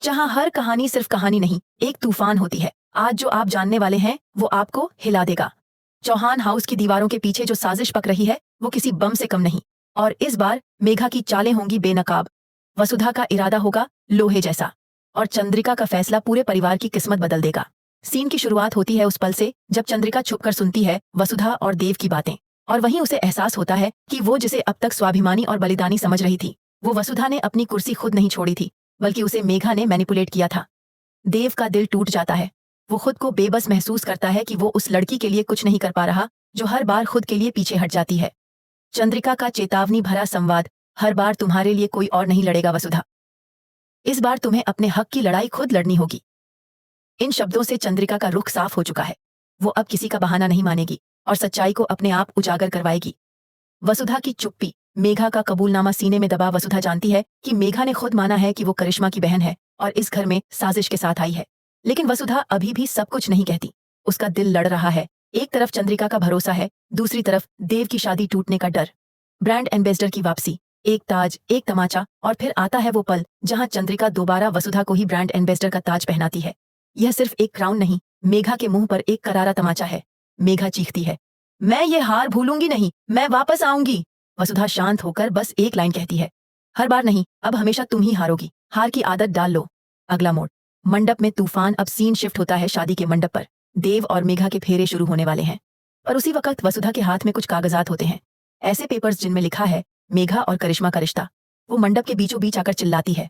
जहां हर कहानी सिर्फ कहानी नहीं, एक तूफान होती है। आज जो आप जानने वाले हैं वो आपको हिला देगा। चौहान हाउस की दीवारों के पीछे जो साजिश पक रही है वो किसी बम से कम नहीं। और इस बार मेघा की चालें होंगी बेनकाब। वसुधा का इरादा होगा लोहे जैसा, और चंद्रिका का फैसला पूरे परिवार की किस्मत बदल देगा। सीन की शुरुआत होती है उस पल से जब चंद्रिका छुपकर सुनती है वसुधा और देव की बातें, और वहीं उसे एहसास होता है कि वो जिसे अब तक स्वाभिमानी और बलिदानी समझ रही थी, वो वसुधा ने अपनी कुर्सी खुद नहीं छोड़ी थी, बल्कि उसे मेघा ने मैनिपुलेट किया था। देव का दिल टूट जाता है। वो खुद को बेबस महसूस करता है कि वो उस लड़की के लिए कुछ नहीं कर पा रहा जो हर बार खुद के लिए पीछे हट जाती है। चंद्रिका का चेतावनी भरा संवाद, हर बार तुम्हारे लिए कोई और नहीं लड़ेगा वसुधा, इस बार तुम्हें अपने हक की लड़ाई खुद लड़नी होगी। इन शब्दों से चंद्रिका का रुख साफ हो चुका है। वो अब किसी का बहाना नहीं मानेगी और सच्चाई को अपने आप उजागर करवाएगी। वसुधा की चुप्पी, मेघा का कबूलनामा सीने में दबा वसुधा जानती है कि मेघा ने खुद माना है कि वो करिश्मा की बहन है और इस घर में साजिश के साथ आई है। लेकिन वसुधा अभी भी सब कुछ नहीं कहती। उसका दिल लड़ रहा है। एक तरफ चंद्रिका का भरोसा है, दूसरी तरफ देव की शादी टूटने का डर। ब्रांड एम्बेसडर की वापसी, एक ताज, एक तमाचा, और फिर आता है वो पल जहां चंद्रिका दोबारा वसुधा को ही ब्रांड एम्बेसडर का ताज पहनाती है। यह सिर्फ एक क्राउन नहीं, मेघा के मुंह पर एक करारा तमाचा है। मेघा चीखती है, मैं ये हार भूलूंगी नहीं, मैं वापस आऊंगी। वसुधा शांत होकर बस एक लाइन कहती है, हर बार नहीं, अब हमेशा तुम ही हारोगी, हार की आदत डाल लो। अगला मोड़, मंडप में तूफान। अब सीन शिफ्ट होता है शादी के मंडप पर। देव और मेघा के फेरे शुरू होने वाले हैं, पर उसी वक्त वसुधा के हाथ में कुछ कागजात होते हैं, ऐसे पेपर्स जिनमें लिखा है मेघा और करिश्मा का रिश्ता। वो मंडप के बीचों बीच आकर चिल्लाती है,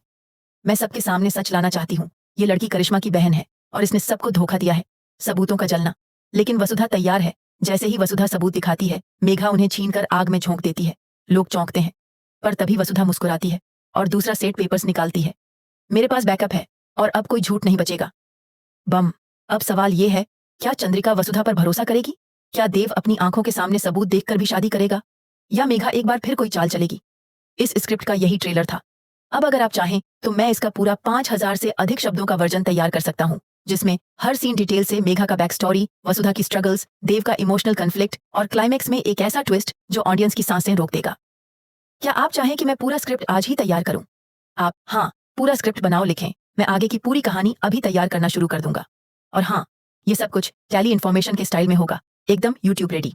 मैं सबके सामने सच लाना चाहती हूँ, ये लड़की करिश्मा की बहन है और इसने सबको धोखा दिया है। सबूतों का जलना। लेकिन वसुधा तैयार है। जैसे ही वसुधा सबूत दिखाती है, मेघा उन्हें छीनकर आग में झोंक देती है। लोग चौंकते हैं, पर तभी वसुधा मुस्कुराती है और दूसरा सेट पेपर्स निकालती है। मेरे पास बैकअप है और अब कोई झूठ नहीं बचेगा। बम। अब सवाल ये है, क्या चंद्रिका वसुधा पर भरोसा करेगी? क्या देव अपनी आंखों के सामने सबूत देखकर भी शादी करेगा? या मेघा एक बार फिर कोई चाल चलेगी? इस स्क्रिप्ट का यही ट्रेलर था। अब अगर आप चाहें तो मैं इसका पूरा 5000 से अधिक शब्दों का वर्जन तैयार कर सकता हूँ, जिसमें हर सीन डिटेल से मेघा का बैक स्टोरी, वसुधा की स्ट्रगल्स, देव का इमोशनल कन्फ्लिक्ट और क्लाइमेक्स में एक ऐसा ट्विस्ट जो ऑडियंस की सांसें रोक देगा। क्या आप चाहें कि मैं पूरा स्क्रिप्ट आज ही तैयार करूं? आप हाँ, पूरा स्क्रिप्ट बनाओ, लिखें। मैं आगे की पूरी कहानी अभी तैयार करना शुरू कर दूंगा। और हाँ, ये सब कुछ टैली इन्फॉर्मेशन के स्टाइल में होगा, एकदम यूट्यूब रेडी।